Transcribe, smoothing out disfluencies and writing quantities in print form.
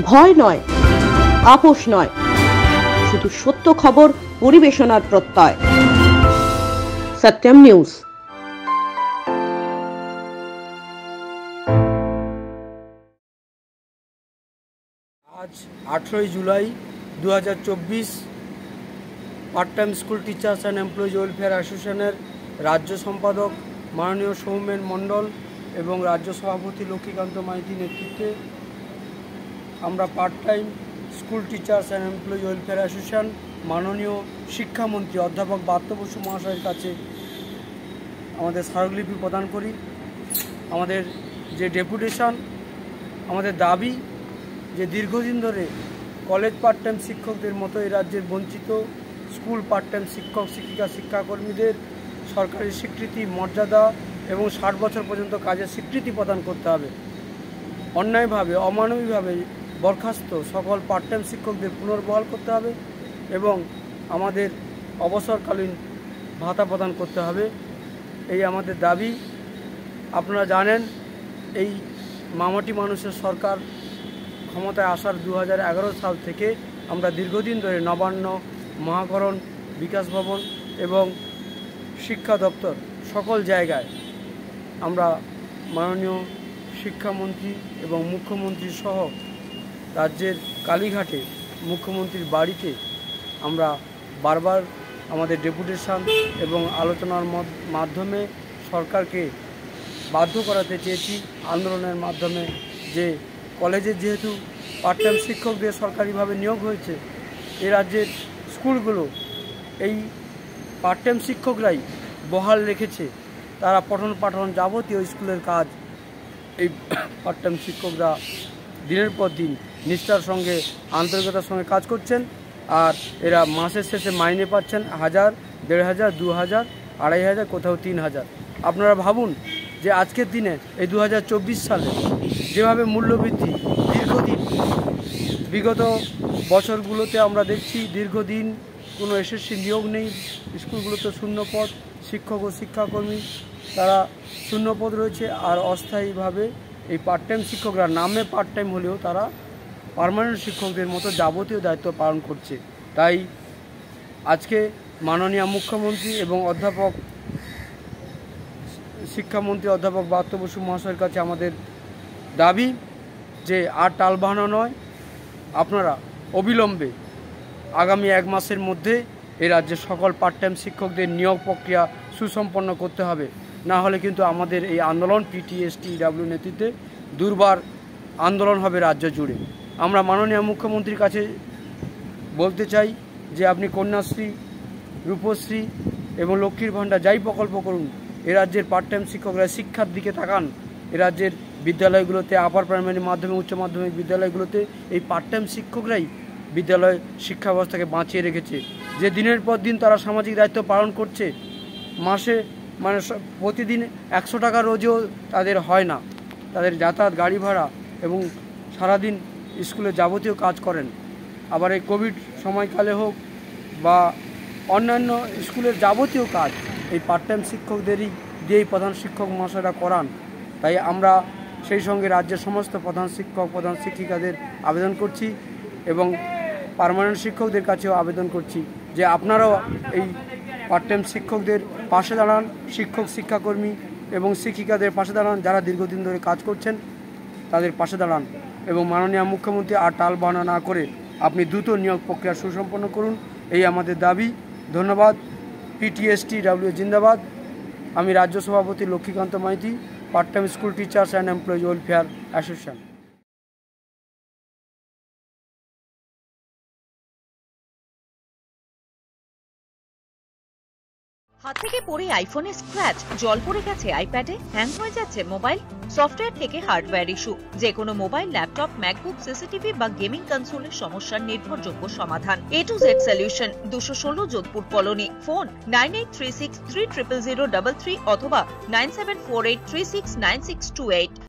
ভয় নয়, আপোষ নয়, শুধু সত্য খবর পরিবেশনার প্রত্যয়। সত্যম নিউজ। আজ 18 July 2024 part time school teachers and employees welfare অ্যাসোসিয়েশনের রাজ্য সম্পাদক মাননীয় সৌমেন মণ্ডল এবং রাজ্য সভাপতি লক্ষ্মীকান্ত মাইতির নেতৃত্বে আমরা part time school teachers and employees welfare association মাননীয় শিক্ষামন্ত্রী অধ্যাপক ব্রাত্য বসু মহাশয়ের কাছে আমাদের স্মারকলিপি প্রদান করি। আমাদের যে ডেপুটেশন, আমাদের দাবি যে দীর্ঘদিন ধরে কলেজ পার্ট টাইম শিক্ষকদের মতো এই রাজ্যের বঞ্চিত স্কুল পার্ট টাইম শিক্ষক শিক্ষিকা শিক্ষাকর্মীদের সরকারি স্বীকৃতি, মর্যাদা এবং 60 বছর পর্যন্ত কাজের স্বীকৃতি প্রদান করতে হবে। অন্যায়ভাবে অমানবিকভাবে বরখাস্ত সকল পার্ট টাইম শিক্ষকদের পুনর্বহাল করতে হবে এবং আমাদের অবসরকালীন ভাতা প্রদান করতে হবে, এই আমাদের দাবি। আপনারা জানেন এই মামাটি মানুষের সরকার ক্ষমতায় আসার 2011 সাল থেকে আমরা দীর্ঘদিন ধরে নবান্ন, মহাকরণ, বিকাশ ভবন এবং শিক্ষা দপ্তর সকল জায়গায় আমরা মাননীয় শিক্ষামন্ত্রী এবং মুখ্যমন্ত্রী সহ রাজ্যের কালীঘাটে মুখ্যমন্ত্রীর বাড়িতে আমরা বারবার আমাদের ডেপুটেশন এবং আলোচনার মাধ্যমে সরকারকে বাধ্য করাতে চেয়েছি আন্দোলনের মাধ্যমে যে কলেজে যেহেতু পার্ট টাইম শিক্ষকদের সরকারিভাবে নিয়োগ হয়েছে, এ রাজ্যের স্কুলগুলো এই পার্ট টাইম শিক্ষকরাই বহাল রেখেছে। তারা পঠন পাঠন যাবতীয় স্কুলের কাজ এই পার্ট টাইম শিক্ষকরা দিনের পর দিন নিষ্ঠার সঙ্গে আন্তরিকতার সঙ্গে কাজ করছেন, আর এরা মাসের শেষে মাইনে পাচ্ছেন 1000, 1500, 2000, 2500, কোথাও 3000। আপনারা ভাবুন যে আজকের দিনে এই 2024 সালে যেভাবে মূল্যবৃদ্ধি দীর্ঘদিন বিগত বছরগুলোতে আমরা দেখছি, দীর্ঘদিন কোনো এসএসসি নিয়োগ নেই, স্কুলগুলোতে শূন্যপদ, শিক্ষক ও শিক্ষাকর্মী তারা শূন্যপদ রয়েছে। আর অস্থায়ীভাবে এই পার্ট টাইম শিক্ষকরা নামে পার্ট টাইম হলেও তারা পার্মানেন্ট শিক্ষকদের মতো যাবতীয় দায়িত্ব পালন করছে। তাই আজকে মাননীয় মুখ্যমন্ত্রী এবং শিক্ষামন্ত্রী অধ্যাপক ব্রাত্য বসু মহাশয়ের কাছে আমাদের দাবি যে আর টাল বাহানা নয়, আপনারা অবিলম্বে আগামী 1 মাসের মধ্যে এই রাজ্যের সকল পার্ট টাইম শিক্ষকদের নিয়োগ প্রক্রিয়া সুসম্পন্ন করতে হবে। না হলে কিন্তু আমাদের এই আন্দোলন PTSTW নেতৃত্বে দুর্বার আন্দোলন হবে রাজ্য জুড়ে। আমরা মাননীয় মুখ্যমন্ত্রীর কাছে বলতে চাই যে আপনি কন্যাশ্রী, রূপশ্রী এবং লক্ষ্মীর ভাণ্ডার যাই প্রকল্প করুন, এ রাজ্যের পার্ট টাইম শিক্ষকরা শিক্ষার দিকে তাকান। এ রাজ্যের বিদ্যালয়গুলোতে, আপার প্রাইমারি, মাধ্যমিক, উচ্চ মাধ্যমিক বিদ্যালয়গুলোতে এই পার্ট টাইম শিক্ষকরাই বিদ্যালয় শিক্ষা ব্যবস্থাকে বাঁচিয়ে রেখেছে। যে দিনের পর দিন তারা সামাজিক দায়িত্ব পালন করছে, মাসে প্রতিদিন 100 টাকা রোজও তাদের হয় না, তাদের যাতায়াত, গাড়ি ভাড়া এবং সারাদিন স্কুলে যাবতীয় কাজ করেন। আবার এই কোভিড সময়কালে হোক বা অন্যান্য স্কুলের যাবতীয় কাজ এই পার্ট টাইম শিক্ষকদেরই দিয়েই প্রধান শিক্ষক মহাশয়রা করান। তাই আমরা সেই সঙ্গে রাজ্যের সমস্ত প্রধান শিক্ষক, প্রধান শিক্ষিকাদের আবেদন করছি এবং পার্মানেন্ট শিক্ষকদের কাছেও আবেদন করছি যে আপনারাও এই পার্ট টাইম শিক্ষকদের পাশে দাঁড়ান, শিক্ষক, শিক্ষাকর্মী এবং শিক্ষিকাদের পাশে দাঁড়ান, যারা দীর্ঘদিন ধরে কাজ করছেন তাদের পাশে দাঁড়ান এবং মাননীয় মুখ্যমন্ত্রী আর টাল বাহানা না করে আপনি দ্রুত নিয়োগ প্রক্রিয়া সুসম্পন্ন করুন, এই আমাদের দাবি। ধন্যবাদ। PTSTW জিন্দাবাদ। আমি রাজ্য সভাপতি Lakshmikanta Maiti, part time school teachers and employees welfare association. হাত থেকে পড়ে আইফোনে স্ক্র্যাচ, জল পড়ে গেছে আইপ্যাডে, হ্যাং হয়ে যাচ্ছে মোবাইল, সফটওয়্যার থেকে হার্ডওয়্যার ইস্যু, যে কোনো মোবাইল, ল্যাপটপ, ম্যাকবুক, সিসিটিভি বা গেমিং কনসোলের সমস্যার নির্ভরযোগ্য সমাধান। A to Z solution, 216 Jodhpur colony. Phone 9836300033 অথবা 9748369628।